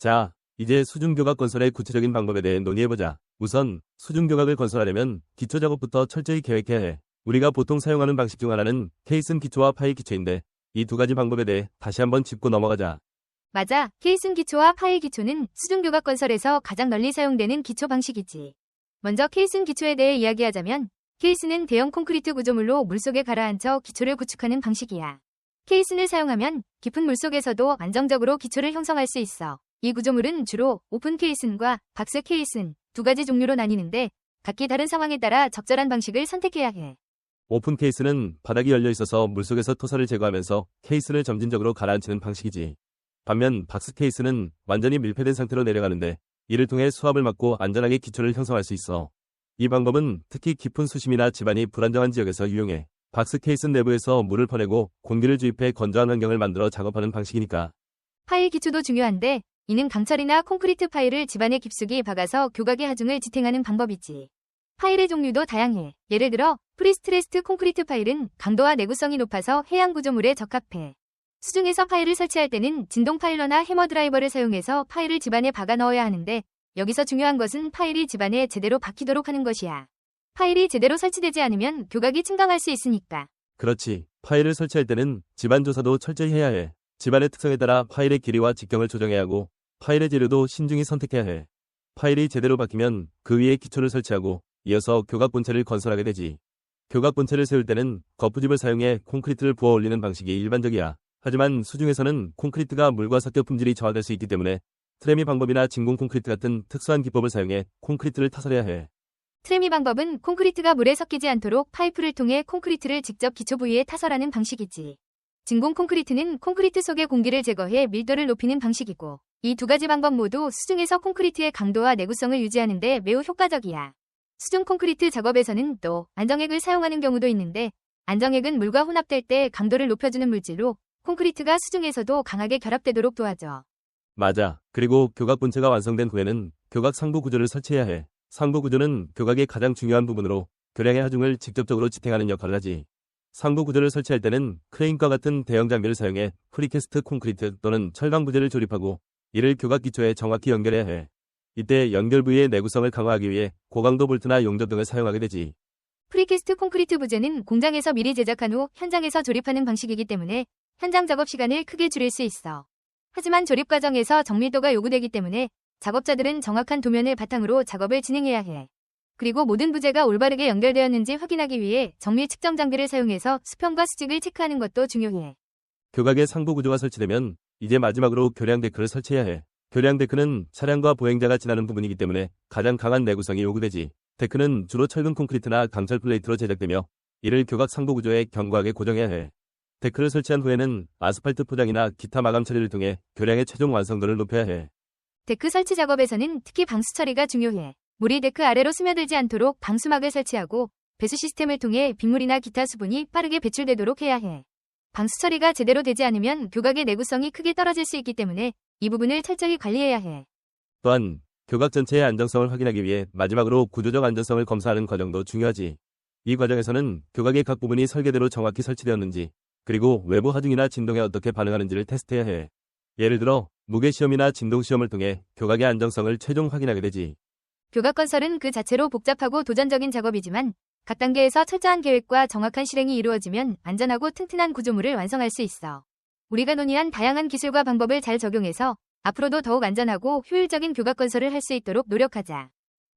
자, 이제 수중교각 건설의 구체적인 방법에 대해 논의해보자. 우선 수중교각을 건설하려면 기초 작업부터 철저히 계획해야 해. 우리가 보통 사용하는 방식 중 하나는 케이슨 기초와 파일 기초인데 이 두 가지 방법에 대해 다시 한번 짚고 넘어가자. 맞아. 케이슨 기초와 파일 기초는 수중교각 건설에서 가장 널리 사용되는 기초 방식이지. 먼저 케이슨 기초에 대해 이야기하자면 케이슨은 대형 콘크리트 구조물로 물속에 가라앉혀 기초를 구축하는 방식이야. 케이슨을 사용하면 깊은 물속에서도 안정적으로 기초를 형성할 수 있어. 이 구조물은 주로 오픈 케이슨과 박스 케이슨 두 가지 종류로 나뉘는데 각기 다른 상황에 따라 적절한 방식을 선택해야 해. 오픈 케이스는 바닥이 열려 있어서 물속에서 토사를 제거하면서 케이스를 점진적으로 가라앉히는 방식이지. 반면 박스 케이스는 완전히 밀폐된 상태로 내려가는데 이를 통해 수압을 막고 안전하게 기초를 형성할 수 있어. 이 방법은 특히 깊은 수심이나 지반이 불안정한 지역에서 유용해. 박스 케이스 내부에서 물을 퍼내고 공기를 주입해 건조한 환경을 만들어 작업하는 방식이니까. 파일 기초도 중요한데 이는 강철이나 콘크리트 파일을 집안에 깊숙이 박아서 교각의 하중을 지탱하는 방법이지. 파일의 종류도 다양해. 예를 들어 프리스트레스트 콘크리트 파일은 강도와 내구성이 높아서 해양 구조물에 적합해. 수중에서 파일을 설치할 때는 진동 파일러나 해머 드라이버를 사용해서 파일을 집안에 박아 넣어야 하는데 여기서 중요한 것은 파일이 집안에 제대로 박히도록 하는 것이야. 파일이 제대로 설치되지 않으면 교각이 침강할 수 있으니까. 그렇지. 파일을 설치할 때는 집안 조사도 철저히 해야 해. 집안의 특성에 따라 파일의 길이와 직경을 조정해야 하고 파일의 재료도 신중히 선택해야 해. 파일이 제대로 박히면 그 위에 기초를 설치하고 이어서 교각 본체를 건설하게 되지. 교각 본체를 세울 때는 거푸집을 사용해 콘크리트를 부어 올리는 방식이 일반적이야. 하지만 수중에서는 콘크리트가 물과 섞여 품질이 저하될 수 있기 때문에 트레미 방법이나 진공 콘크리트 같은 특수한 기법을 사용해 콘크리트를 타설해야 해. 트레미 방법은 콘크리트가 물에 섞이지 않도록 파이프를 통해 콘크리트를 직접 기초 부위에 타설하는 방식이지. 진공 콘크리트는 콘크리트 속의 공기를 제거해 밀도를 높이는 방식이고 이 두 가지 방법 모두 수중에서 콘크리트의 강도와 내구성을 유지하는 데 매우 효과적이야. 수중 콘크리트 작업에서는 또 안정액을 사용하는 경우도 있는데 안정액은 물과 혼합될 때 강도를 높여주는 물질로 콘크리트가 수중에서도 강하게 결합되도록 도와줘. 맞아. 그리고 교각 본체가 완성된 후에는 교각 상부 구조를 설치해야 해. 상부 구조는 교각의 가장 중요한 부분으로 교량의 하중을 직접적으로 지탱하는 역할을 하지. 상부 구조를 설치할 때는 크레인과 같은 대형 장비를 사용해 프리캐스트 콘크리트 또는 철강 부재를 조립하고 이를 교각 기초에 정확히 연결해야 해. 이때 연결 부위의 내구성을 강화하기 위해 고강도 볼트나 용접 등을 사용하게 되지. 프리캐스트 콘크리트 부재는 공장에서 미리 제작한 후 현장에서 조립하는 방식이기 때문에 현장 작업 시간을 크게 줄일 수 있어. 하지만 조립 과정에서 정밀도가 요구되기 때문에 작업자들은 정확한 도면을 바탕으로 작업을 진행해야 해. 그리고 모든 부재가 올바르게 연결되었는지 확인하기 위해 정밀 측정 장비를 사용해서 수평과 수직을 체크하는 것도 중요해. 교각의 상부 구조가 설치되면 이제 마지막으로 교량 데크를 설치해야 해. 교량 데크는 차량과 보행자가 지나는 부분이기 때문에 가장 강한 내구성이 요구되지. 데크는 주로 철근 콘크리트나 강철 플레이트로 제작되며 이를 교각 상부 구조에 견고하게 고정해야 해. 데크를 설치한 후에는 아스팔트 포장이나 기타 마감 처리를 통해 교량의 최종 완성도를 높여야 해. 데크 설치 작업에서는 특히 방수 처리가 중요해. 물이 데크 아래로 스며들지 않도록 방수막을 설치하고 배수 시스템을 통해 빗물이나 기타 수분이 빠르게 배출되도록 해야 해. 방수 처리가 제대로 되지 않으면 교각의 내구성이 크게 떨어질 수 있기 때문에 이 부분을 철저히 관리해야 해. 또한 교각 전체의 안정성을 확인하기 위해 마지막으로 구조적 안전성을 검사하는 과정도 중요하지. 이 과정에서는 교각의 각 부분이 설계대로 정확히 설치되었는지 그리고 외부 하중이나 진동에 어떻게 반응하는지를 테스트해야 해. 예를 들어 무게시험이나 진동시험을 통해 교각의 안정성을 최종 확인하게 되지. 교각 건설은 그 자체로 복잡하고 도전적인 작업이지만 각 단계에서 철저한 계획과 정확한 실행이 이루어지면 안전하고 튼튼한 구조물을 완성할 수 있어. 우리가 논의한 다양한 기술과 방법을 잘 적용해서 앞으로도 더욱 안전하고 효율적인 교각 건설을 할 수 있도록 노력하자.